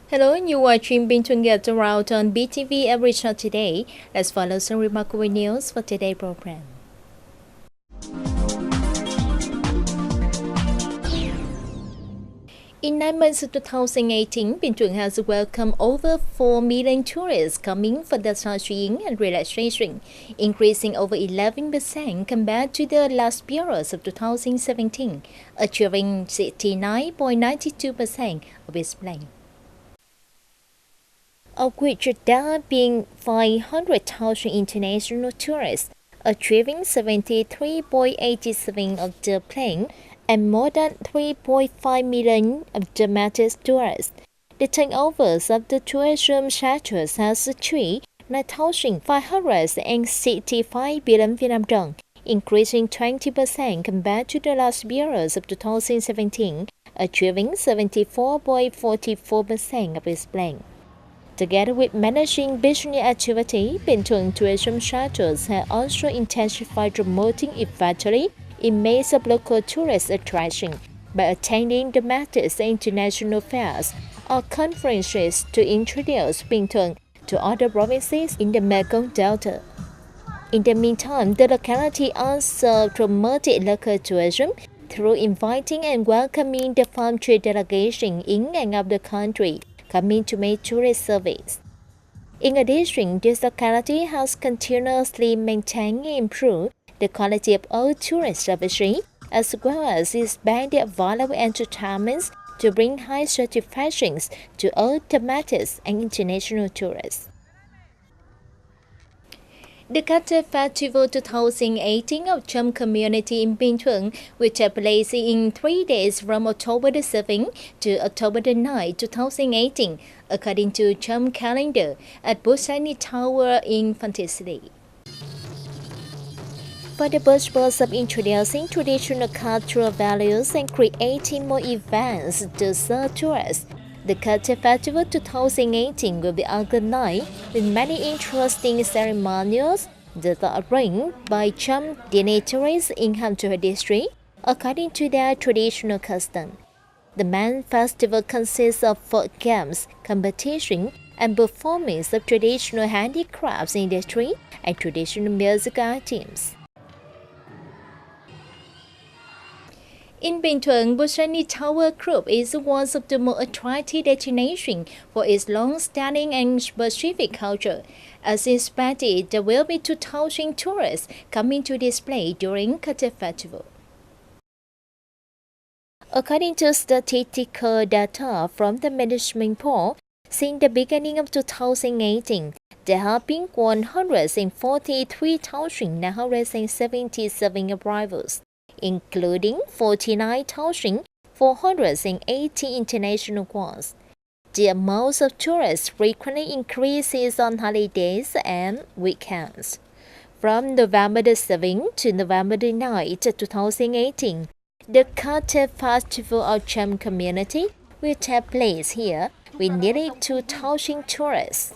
Hello, you are watching Binh Thuan Getaround on BTV Every Shot today. Let's follow some remarkable news for today's program. In 9 months of 2018, Binh Thuan has welcomed over 4 million tourists coming for the sightseeing and relaxation, increasing over 11% compared to the last periods of 2017, achieving 69.92% of its plan. Of which there have been 500,000 international tourists, achieving 73.87% of the plan, and more than 3.5 million of domestic tourists. The turnovers of the tourism sectors has achieved 9,565 billion Vietnam dong, increasing 20% compared to the last periods of 2017, achieving 74.44% of its plan. Together with managing business activity, Binh Thuan tourism sectors have also intensified promoting effectively image of local tourist attraction by attending domestic and international fairs or conferences to introduce Binh Thuan to other provinces in the Mekong Delta. In the meantime, the locality also promoted local tourism through inviting and welcoming the farm trade delegation in and out of the country coming to make tourist service. In addition, this locality has continuously maintained and improved the quality of all tourist services, as well as expanded valuable entertainments to bring high satisfactions to all domestic and international tourists. The Culture Festival 2018 of Cham community in Binh Thuan will take place in 3 days from October the 7th to October the 9th, 2018, according to Cham calendar at Botanic Tower in Phan City. For the purpose of introducing traditional cultural values and creating more events to serve tourists, the Culture Festival 2018 will be organized with many interesting ceremonials that are arranged by Cham dignitaries in Ham Chua district according to their traditional custom. The main festival consists of folk games, competition, and performance of traditional handicrafts industry and traditional music items. In Binh Thuan, Botanic Tower Group is one of the most attractive destinations for its long-standing and specific culture. As expected, there will be 2,000 tourists coming to display during Culture Festival. According to statistical data from the management pool, since the beginning of 2018, there have been 143,977 arrivals, including 49,480 international ones. The amount of tourists frequently increases on holidays and weekends. From November the 7th to November the 9th, 2018, the Culture Festival of Cham community will take place here with nearly 2,000 tourists.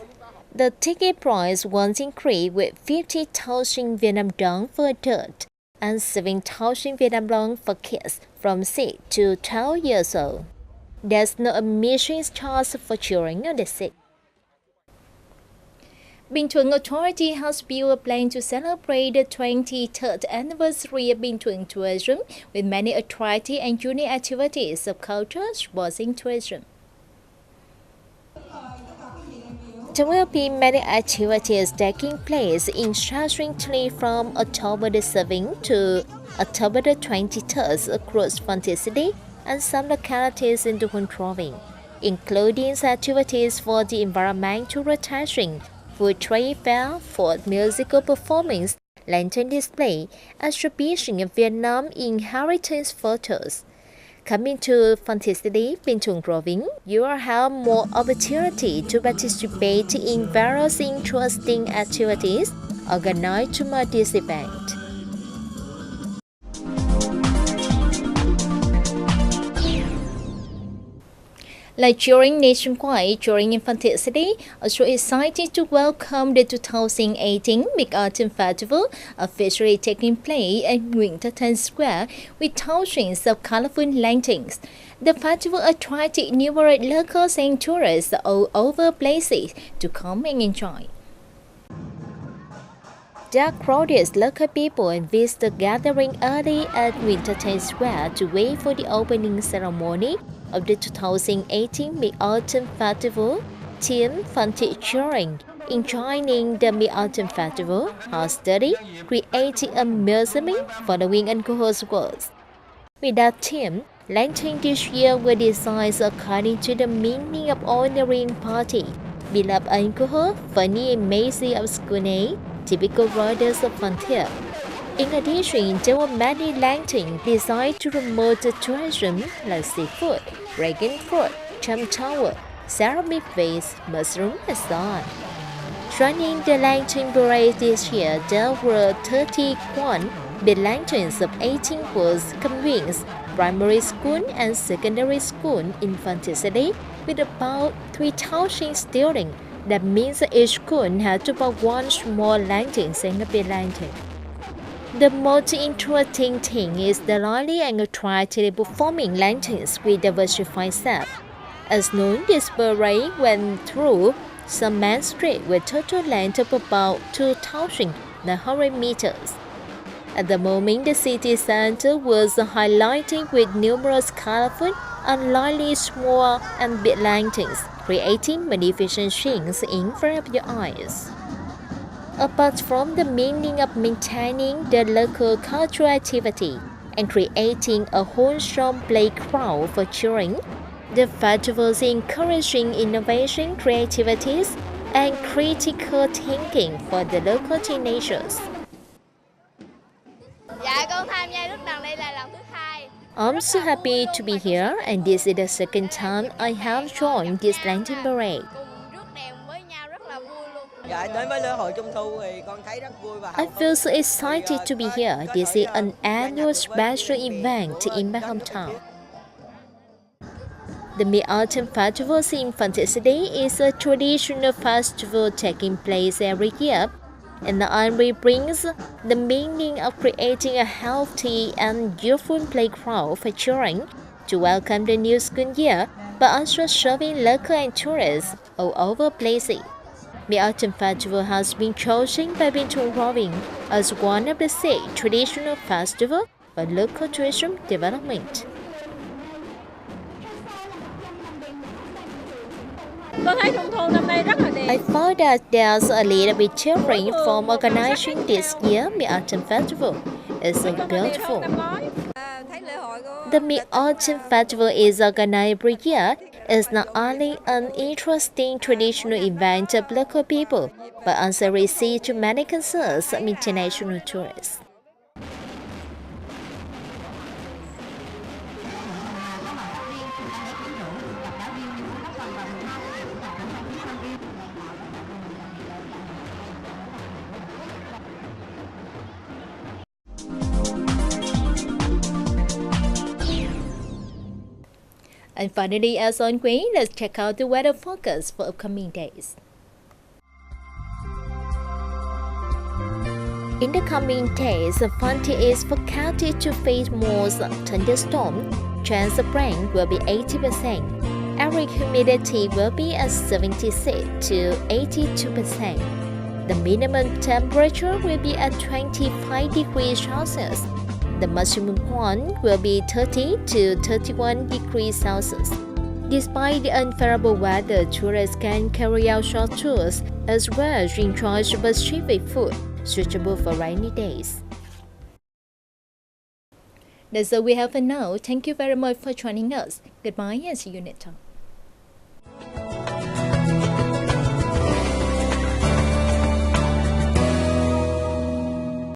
The ticket price was increased with 50,000 Vietnam dong for adults and 7,000 Vietnam dong for kids from 6 to 12 years old. There's no admission charge for children under 6. Binh Thuan Authority has built a plan to celebrate the 23rd anniversary of Binh Thuan tourism with many attractive and unique activities of culture, sports, and tourism. There will be many activities taking place incessantly from October the 7th to October the 23rd across Phan City and some localities in the Hun Province, including activities for the environmental rotation, food trade fair, food musical performance, lantern display, exhibition of Vietnam inheritance photos. Coming to Phan City, Binh Thuan Province, you will have more opportunity to participate in various interesting activities organized to mark this event. Like touring nationwide during Infanticity, also excited to welcome the 2018 Mid-Autumn Festival, officially taking place at Winterton Square with thousands of colorful lanterns. The festival attracted numerous locals and tourists all over places to come and enjoy. There are crowded local people and visitors gathering early at Winterton Square to wait for the opening ceremony of the 2018 Mid-Autumn Festival, themed Fantastic enjoying the Mid-Autumn Festival has studied creating a museum following Ankoho's words. With that theme, lanterns this year were designed according to the meaning of honoring party, beloved alcohol, funny and messy of school typical riders of frontier. In addition, there were many lanterns designed to promote the tourism like seafood, dragon fruit, charm tower, ceramic vase, mushroom, and so on. Joining the lantern parade this year, there were 31 big lanterns of 18 schools convenes, primary school and secondary school in Fantasy, with about 3,000 students. That means each school had about one small lantern and a big lantern. The most interesting thing is the lively and attractive performing lanterns with diversified set. As noon, this parade went through some main street with total length of about 2,900 meters. At the moment, the city center was highlighted with numerous colorful and lively small and big lanterns, creating magnificent scenes in front of your eyes. Apart from the meaning of maintaining the local cultural activity and creating a wholesome playground for children, the festival is encouraging innovation, creativity, and critical thinking for the local teenagers. I'm so happy to be here, and this is the second time I have joined this lantern parade. I feel so excited to be here. This is an annual special event in my hometown. The Mid-Autumn Festival in Fantasy is a traditional festival taking place every year, and the annual brings the meaning of creating a healthy and youthful playground for children to welcome the new school year, but also serving local and tourists all over places. Mid-Autumn Festival has been chosen by Binh Thuan Getaround as one of the 6 traditional festivals for local tourism development. I thought that there's a little bit different from organizing this year's Mid-Autumn Festival. It's so beautiful. The Mid-Autumn Festival is organized every year. It's not only an interesting traditional event of local people, but also receives many concerns from international tourists. And finally, as on Queen, let's check out the weather forecast for upcoming days. In the coming days, the Fanti is forecasted to face more thunderstorms. Chance of rain will be 80%. Average humidity will be at 76 to 82%. The minimum temperature will be at 25 degrees Celsius. The maximum one will be 30 to 31 degrees Celsius. Despite the unfavorable weather, tourists can carry out short tours as well as enjoy specific food suitable for rainy days. That's all we have for now. Thank you very much for joining us. Goodbye and see you next time.